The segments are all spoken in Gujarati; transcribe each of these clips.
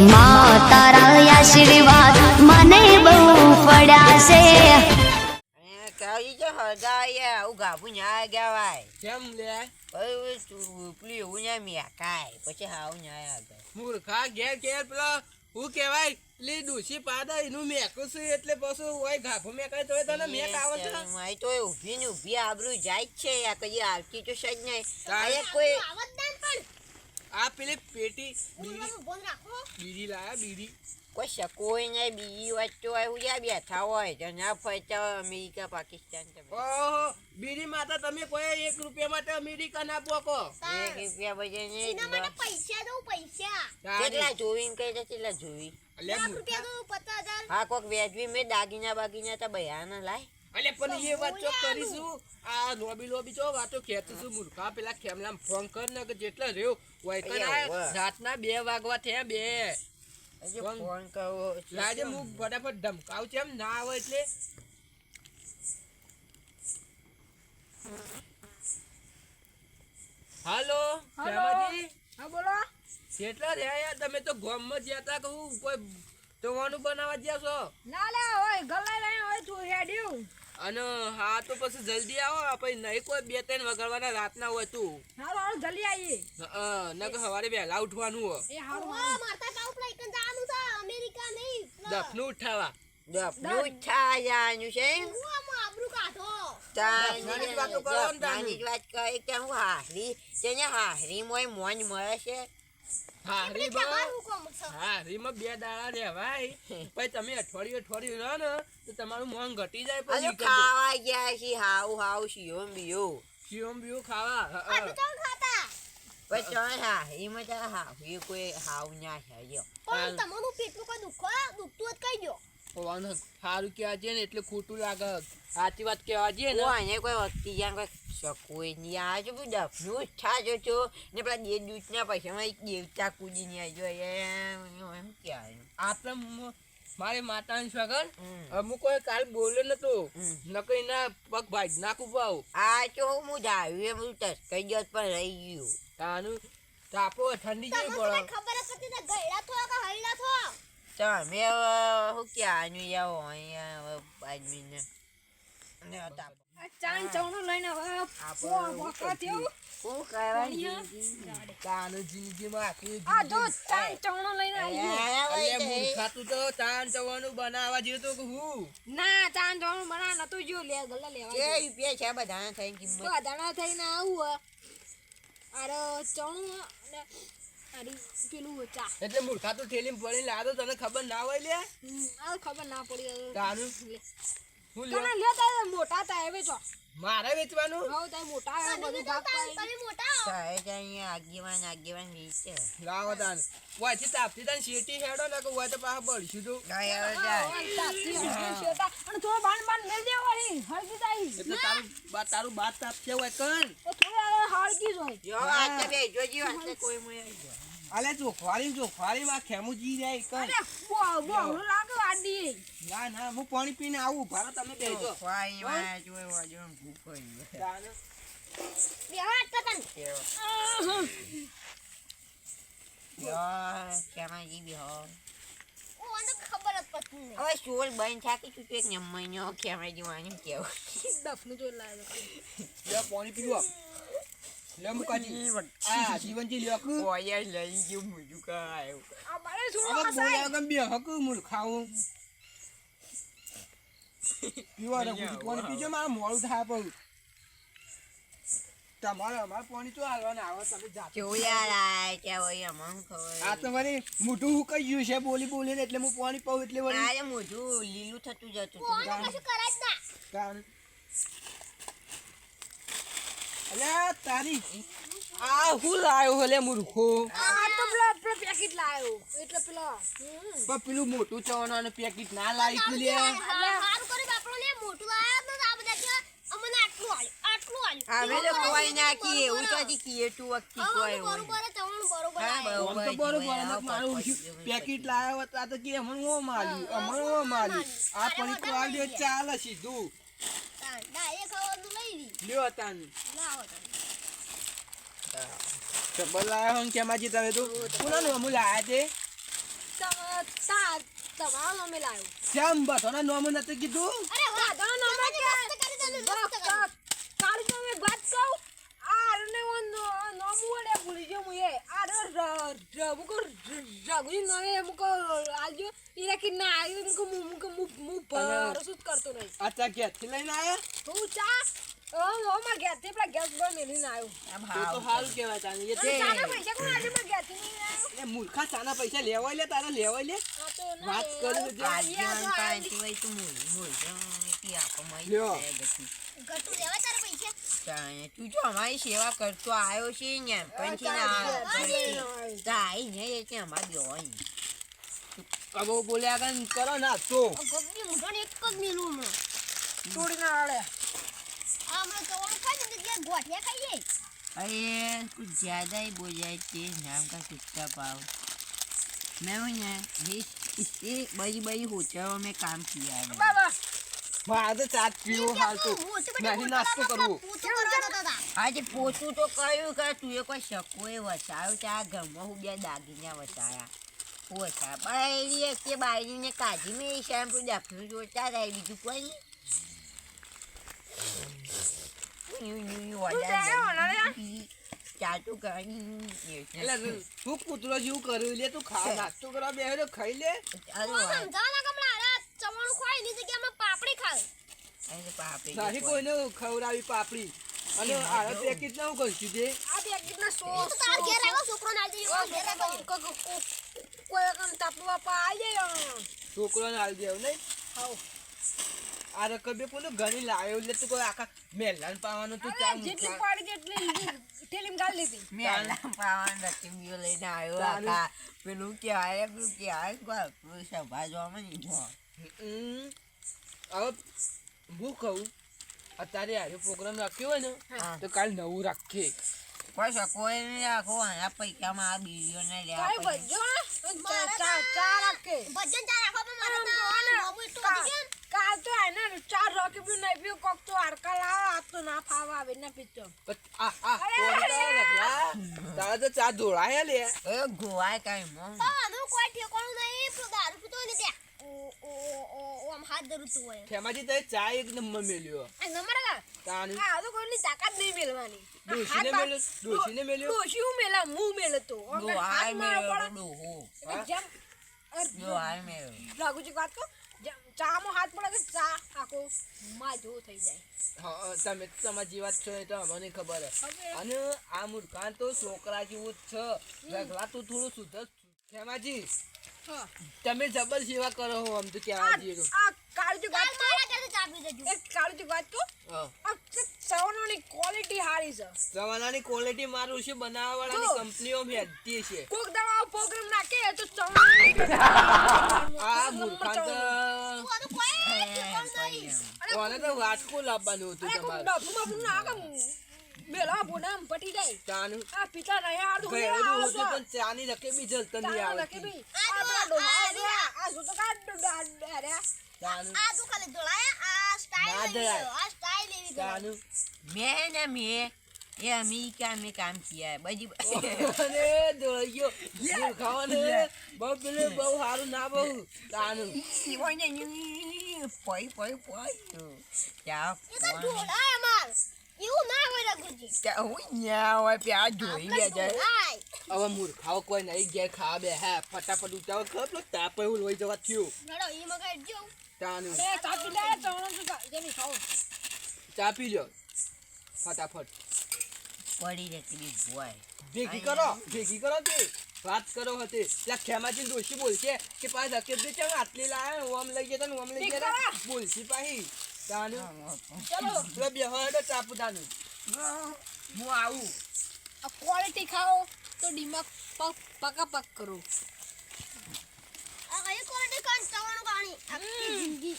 માં તારા આશીર્વાદ મને બહુ પડ્યા છે. કહી છે હરદાય આવું ગાભું ન્યાય ગવાય કેમ લે પેલી એવું ન્યાય મેકાય પછી હાવ ન્યાય આગળ મૂર્ખા ઘેર ઘેર પેલા હું કેવાય પેલી ડૂસી પાડા એનું મેકું છું એટલે પછી હોય ગાભો મેકાય તો તને મેક આવે છે મારી તો ઊભી ને ઊભી આબરૂ જાય જ છે આ કઈ આવતી તો સજ નહીં અહીંયા કોઈ આ પેલી પેટી બીડી લાયા બીડી કોઈ શકોય નહીં બીજી વસ્તુ હોય ઉજા બેઠા હોય તો ના ફરતા અમેરિકા પાકિસ્તાન તમે ઓહો બીડી માતા તમે કોઈ 1 રૂપિયા માટે અમેરિકા ના પોકો 1 રૂપિયા બજે નહીં પૈસા દઉં પૈસા કેટલા જોઈને કઈ કેટલા જોઈ ₹50 દઉં 50,000 હા કોક વેજવી મેં દાગીના બાગીના તો બયાના લાય અલે પણ એ વાત ચો કરીશું આ લોબી ચો વાતો ખેંચશું મૂર્ખા પેલા ખેમલામ ફોન કર ને કે જેટલા રહ્યો હોય કર રાતના 2 વાગવા થયા 2 હજુ ફોન કરવો લાજે હું ફટાફટ ધમકાવ છે એમ ના આવે એટલે હાલો શ્યામાજી હા બોલો કેટલા રહ્યા યાર તમે તો ગામમાં જ્યાં તા કહું કોઈ જવાનું બનાવવા જ્યાં છો ના લે ઓય ગલાઈ લઈ ઓય તું હેડ્યું અને હા તો પછી જલ્દી આવો આપણે નહીં કોઈ 2-3 વગાડવાના રાતના હોય તું હાલો હાલો જલ્દી આવીએ નક સવારે વહેલા ઉઠવાનું હોય એ હાલો મારતા કાઉ પ્લે કન જવાનું છે અમેરિકા નહીં દફનું ઉઠાવા દફનું ઉઠાવાનું છે હું આબરૂ કાઢો તાની વાતો કરો ને તાની વાત કહે કે હું હારી તેને હારી મોજ મળે છે હારી તમારું હુકમ છે હારીમાં 2 દાડા રહેવાય પછી તમે અઠવાડિયું રહો ને તો તમારું મન ઘટી જાય હજુ પછી ખાવા ગયા છે હાવ શિયોમ બીયો બીયું ખાવા આટલું તો ખાતા પછી તમે હારીમાં તારા હાવી કોઈ હાવ ના છે જો પણ તમારું પેટનું કોઈ દુખતું જ કહી દો સારું કહેવા જઈએ ને એટલે ખોટું લાગે સાચી વાત કહેવા જઈએ ને એને કોઈ વખતી જ્યાં કોઈ શકોય નહીં આ જો બધું દફનું ઉઠાજો છો ને પેલા દૂધના પૈસામાં એક દેવતા કૂદીને આવજો એમ ક્યાં આપણે મારી માતાની સગન અમુક કોઈ કાલ બોલ્યો નતો નકઈ ના પગ ભાઈ નાખું પાવ આ તો હું જાવ્યું એમ બધું ટસકાઈ ગયો પણ રહી ગયું તાનું તાપો ઠંડી જેવી પડે ખબર જ નથી ને ગયડા થો કે હૈડા થો તમે હું ક્યાંનું આવો અહીંયા આદમીને ચાન ચવણું લઈને વખા થયો શું કરવાની તાનું જિંદગીમાં આખી આ જો ચાન ચવણું લઈને આવી અલે મૂર્ખાતું તો ચાન ચવાનું બનાવવા જેવું તો હું ના ચાન ચવણું બના નતું જો લે ગલ્લા લેવા કે રૂપિયા છે બધાને થઈને કિંમત બધાના થઈને આવું અરે ચવણું ને અરે પેલું ચા એટલે મૂર્ખાતું ઠેલી પડી લાદો તને ખબર ના હોય લે આ ખબર ના પડી તાનું હું લે તને લે તારે મોટા તાય વેચો મારે વેચવાનું હો તાય મોટા આવે બધું ભાગ પાડી મોટા સાહેબ અહીંયા આગેવાન વેચે લાવો તાન વાથી તાપતી તાન શેટી હેડો ને કે વાતે પાછા બળશું તું અને થોડો બાણ મેલ દે વળી હળગી જાય એટલે તારું બાત તાપશે હોય કન તો થોડો હળગી જોય જો આ તો બે જોજી વાતે કોઈ મોય આવી ગયો અલે ચોખવારી માં ખેમુજી જાય કન અરે બોલું લાગે વાડી ના હું પાણી પીને આવું ભારો તમે બેજો વાઈ માં જોય વાજો ભૂખો બેહાટ પતન યાર કેમાં જીવી હો ઓ આને ખબર જ પડતી નહીં હવે સોલ બન થાકી છું એક નમણ્યો કેમાં જીવાનું કેવું દફનું જો લાગે લે પાણી પીવો લે મુકાજી આ જીવનજી લ્યો કુ ઓય લઈ ગયું મુજુ કાયો આ બારે હવે છોડો બોલ્યા ગમ બે હક મુલ ખાવું પીવા રે પાણી પીજો મારા મોડું થાય પણ અમાર પાણી તો હાલવાના આવે તમે જાતે ચોયા રાય કે ઓય મન ખબર આ તો વળી મોઢું હુકાઈ ગયું છે બોલી ને એટલે હું પાણી પાઉં એટલે વળી આ મોઢું લીલું થતું જતું કોને કશું કરાય જ ના કાન અલે તારી આ હું લાયો હલે મૂર્ખો આ તો પેલો પેકેટ લાયો એટલે પેલો પણ પેલું મોટું ચવાણાનું પેકેટ ના લાવી તું લે હારું કરી બાપરો ને મોટું આયા તો આ બધા અમને આટલું આલ્યું અમે તો કોઈ નાખી એવું તો હજી કીએ તું વખતી કોઈ હોય બરોબર ચવણ બરોબર હા, આયા. આમ તો બરોબર અમુક મારું ઓછું પેકેટ લાયો હતા તો કે અમણ ઓ માલ્યું આ પણ તો આ લે ચાલે સીધું ના એ ખાવાનું લઈ લી લ્યો તાન ના હોત ચબલ લાયો હમ કેમાજી તમે તો કોનાનું અમુ લાયા તે તમારો નામે લાવ્યો કેમ બધાના નામ નથી કીધું અરે વાહ દાદા નામે કે કાલ તો મેં વાત કહું આ ને નામ વડે ભૂલી ગયો મુએ આ મુકો રઘુજી નામે મુકો આજો ઈરા કે ના આવી મુકો મુ પરસુત કરતો નહીં આચા ક્યાંથી લઈને આયા તું ચા માર ઘેરથી પેલા ગેસ પર મેલીને આવ્યો તો સારું કહેવાય તાને એ ચાના પૈસા કોણ આજે માર ઘેરથી નહીં આવ્યો એ મૂર્ખા ચાના પૈસા લેવાય લે તારે લેવાય લે આ તો ના વાત કરી દે. આજીવન પાછી હોય તો મૂળ કે આપણમાં લ્યો. ગટુ લેવા તારા પૈસા તું જો અમારી સેવા કરતો આવ્યો છે ને પછી તાઈ ને કે અમારી હોય કબો બોલ્યા આગળ કરો ના તો ગગની મુઠાને એક જ મેલું હમણાં તોડી ના આડે આ હમણાં ચવાણું ખાઈ ને ત્યાં ગોઠિયા ખાઈએ अरे कुछ ज़्यादा ही बोल जाए तेज नाम का कुत्ता पाओ मैं हूँ ना इससे बड़ी बड़ी होटलों में काम किया है બાબા મારે ચાટ પીવો હાલ તો નહીં નાસ્તો કરવો પૂછો કરતા હતા आज पोचू तो क्यों कर तू ये कोई शको है वसायो त्या घर में हूँ क्या दागिना वसाया वसा बाई के बाई ने काजी में शैम्पू डॉक्टर जोड़ता रहे बीजू कोई ચાટુ કરી એટલે તું કૂતરો જેવું કર્યું લે તું ખા નાસ્તો કરવા બેહે તો ખાઈ લે સમજાવના કમલા અરે ચવાણું ખાઈ ની જગ્યામાં પાપડી ખાય નહીં કોઈને ખવડાવી પાપડી અને આને પેકેટ ના હું કરશું છે આ બે કેટલા સો તો તાર ઘેર આવ્યો છોકરો ના આવજો ઘેર આવ્યો કોઈ કામ તાપવા પા આવી જાય છોકરાને હાલ દેવ નહીં હાઉ આ રકમ બે કોને ઘણી લાવ્યો એટલે તું કોઈ આખા મેલાન પાવાનું તું ચા જેટલી પાડી જેટલી ઠેલીમ ગાળ લીધી મેલા પાવન રકમીઓ લઈને આવ્યો આખા પેલું કહેવાય સભા જોવામાં નહીં જો હવે હું કહું અત્યારે આજે પ્રોગ્રામ રાખ્યો હોય ને તો કાલ નવું રાખીએ કોઈ શકો નહીં રાખો આના પૈસામાં આ બીડીઓ ને લે કાઈ ભજો ચા રાખે ભજન ચા રાખો પણ મારે તો મોબુ એટલું વધી ગયું કાલ તો એને ચાર રોકી પીવું નહીં પીવું કોક તો હડકા લાવો આ તો ના ફાવા આવે ના પીતો તારા તો ચા ધોળાયા લે એ ગોવાય કઈ મો આનું કોઈ ઠેકાણું નહીં પેલો દારૂ પીતો હોય ને ત્યાં આમ હાથ ધરુતું હોય ખેમાજી તે ચા એક નંબર મેલ્યો આ નંબર તાનું આ તો કોઈની તાકાત નહીં મેલવાની ડોશીને મેલ્યો ડોશી હું મેલા હું મેલતો ગોવાય મેળો ડોહો જેમ ગોવાય મેળો લાગુજી વાત કહું ચામાં હાથ પડે કે ચા આખો માજો થઈ જાય હા તમે તમારી વાત છો એ તો અમને ખબર હે હવે અને આ મૂર્ખાન તો છોકરા જેવું જ છે રગલા તું થોડું સુધર ખેમાજી હા તમે જબર સેવા કરો હો આમ તો કહેવા જઈએ તો આ કાળજી વાત કાલ મારા ઘરે ચા પી જજો એક કાળજી વાત કહું હા આ સવનાની ક્વોલિટી હારી છે જવાનાની ક્વોલિટી મારું છે બનાવવાવાળાની કંપનીઓ મેળતી છે કોક દવા પ્રોગ્રામ નાખે તો સવનાની આ મૂર્ખાન તો આનું કોઈ ઠેકાણું નહીં કોને તો વાટકો લાવવાનું હતું અરે કોક તમારે ડફમાં ના કે મેલા બોનામ પટી જાય ચાનું આ પિતા નહીં આ દુખે ઘરેલું હતું પણ ચાની રકેબી જલતા નહીં આવતી આ શું તો કાઢ ચાનું આ તું ખાલી ધોળાયા આ સ્ટાઈલ ના લેવી ધરાય. આ સ્ટાઈલ લેવી ચાનું मैं ये अमेरिका में काम किया है बड़ी અને દોડ્યો મૂર્ખાઓને બહુ પેલું બહુ સારું ના બહુ ચાનું પોઈ પોઈ પોઈ क्या એ તો ધોળાય અમાર એવું ના હોય રઘુજી क्या हुई क्या हुआ प्याज धोई ले जाए ધોળાય હવે મૂર્ખાઓ કોઈ નહીં ઘેર ખાવા બે હે ફટાફટ ઉતાવળ કર પેલો તાપ એવું લઈ જવા થયું નડો ઈ મગાઈ જો ચાનું એ ચાપી લે ચવણો તો જેની ખાઓ ચા પી લો ફટાફટ पड़ी रहती भी बुआ ભેગી કરો તે વાત કરો હતી ત્યાં ખેમાજી ડોશી બોલશે કે પાછ હકેત દે ચાલ આટલી લાવે ઓમ લઈ જતા ને ઓમ લઈ જતા બોલશી પાહી તાનું ચલો પેલો બેહો ચાપુ તાનું હું આવું આ ક્વોલિટી ખાઓ તો દિમાગ પકા પક કરો આ કઈ ક્વોલિટી કાન ચવાણું પાણી આખી જિંદગી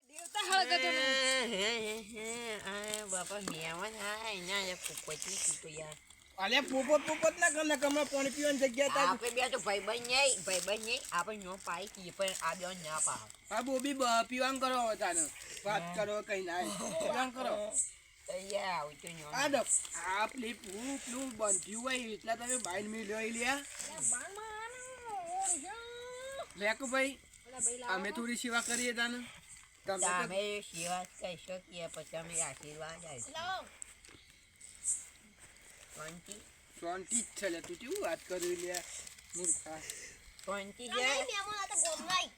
દેવતા હળગતો બાપા મેવાન હા એના પોપટી કીધું યાર અલે પોપટ ના કર ને કમળા પાણી પીવાની જગ્યા તા આપણે બે તો ભાઈબંધ નહીં આપણે નો પાઈ કીએ પણ આ બે ના પાવ આ બોબી પીવાન કરો તાનું વાત કરો કઈ ના પીવાન કરો તૈયાર આવતો નો આ દો આ પેલું બંધ્યું હોય એટલા તમે બાઈન મી લઈ લ્યા બાણ રેકુભાઈ અલા ભાઈ લાવો. અમે થોડી સેવા કરીએ તાને તમે તો તમે શિવાસ કહેશો કે પછી અમે આશીર્વાદ આવીશું લાવો શાંતિ શાંતિ જ છે લે તું કેવું વાત કરી લે મૂર્ખા શાંતિ તમે જાય મહેમાન આ તો ગોમરાઈ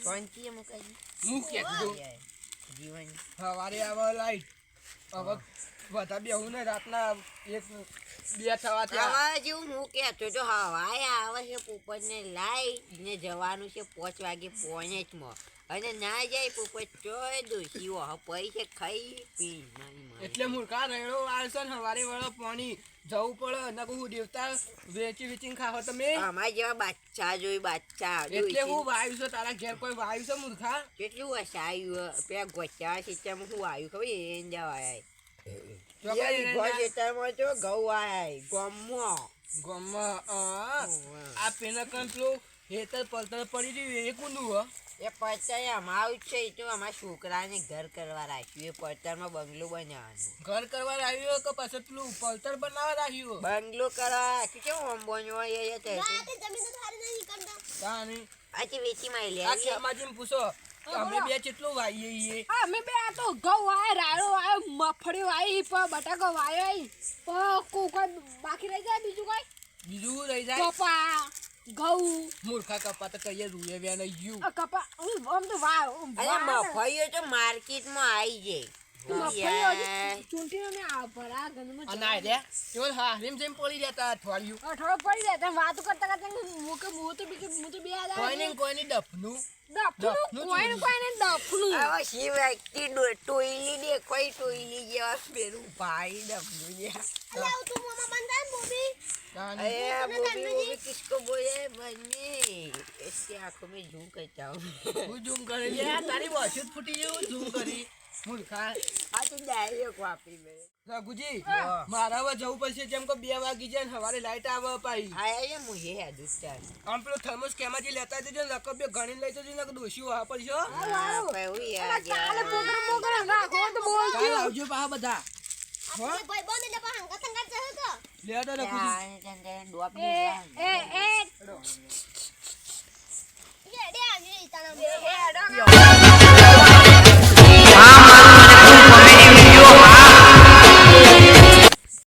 શાંતિ અમુક હજી હું કહેતો જીવન સવારે આવે લાઈટ હવે બધા બેહું ને રાતના 1-2 થવા ત્યાં આવા જેવું હું કહેતો તો હવાય આવે છે પોપટને લાઈ ને જવાનું છે 5 વાગે પહોંચમાં અને ના જાય પોપટ ચોય દોશી ઓહ પૈસે ખાઈ પી મારી એટલે મૂર્ખા રેડો આવશે ને સવારે વાળો પાણી જવું પડે ન હું દેવતા વેચીને ખાઓ તમે અમારા જેવા બાચ્ચા જોઈ બાચ્ચા એટલે હું વાયુ છે તારા ઘેર કોઈ વાયુ છે મૂર્ખા કેટલું વસાયું પેલા ગોચા સિસ્ટમ હું આવ્યું ખબર એને જવાય ખેતરમાં તો ઘઉં આય ગમમાં ગમમાં આ પેલા પેલું હેતર પલતર પડી રહ્યું એ કોનું હ એ પચાય અમારું છે એ તો અમારા છોકરાને ઘર કરવા રાખ્યું એ પડતરમાં બંગલો બનાવવાનું ઘર કરવા આવ્યો કે પછી પેલું પલતર બનાવવા રાખ્યું બંગલો કરવા રાખ્યું કેવું અંબોની હોય એ તે ના તે જમીન તો સારી નહીં કરતા તાની આથી વેચી માં લે આ ખેમાજીને પૂછો અમે બે કેટલું વાઈએ છીએ હા અમે બે આ તો ઘઉં વાય રાડો વાય મગફળી વાય બટાકો વાય કોઈ બાકી રહી જાય બીજું કોઈ બીજું રહી જાય કપા ઘઉં મૂર્ખા કપા તો કહીએ રૂએ વ્યા નહીં ગયું કપા આમ તો વાય અરે મફાઈઓ તો માર્કેટમાં આવી જાય ચૂંટીને મેં આ ભરા ગંદમાં અને આ રે એવો હારીમ જેમ પડી જતા અઠવાડિયું અઠવાડો પડી જાય તમે વાતો કરતા કરતા હું તો બે કોઈની ડફનું દફનું કોઈને દફનું આવા શિવ વ્યક્તિ ટોયલી દે કોઈ ટોયલી જેવા પેલું ભાઈ ડબલું ગયા અલે આવ તું મોમાં બંધાય ને બોબી अरे बोबी किसको बोले बन्नी इसकी आंखों में झूम करता हूँ હું ઝૂમ કરી લે તારી વોશિત ફૂટી જેવું ઝૂમ કરી મૂર્ખા આ તો ડાયરેક્ટ વાપી મેં રઘુજી મારા હવે જવું પડશે જેમ કે 2 વાગી જાય ને સવારે લાઈટ આવે પાઈ આયા ये मुझे है दूसरा આમ પેલો થર્મોસ કેમાંથી લેતા જજો ને લકબ બે ગણી લઈ જજો ને દોશી વા પડશે पहुई आ કાલે गया પ્રોગ્રામ રાખો તો બોલ કાલ આવજો પા બધા આપણે ભાઈ બંધ એટલે પણ હંગા સંગા જશે તો લે તો રઘુજી डॉप એ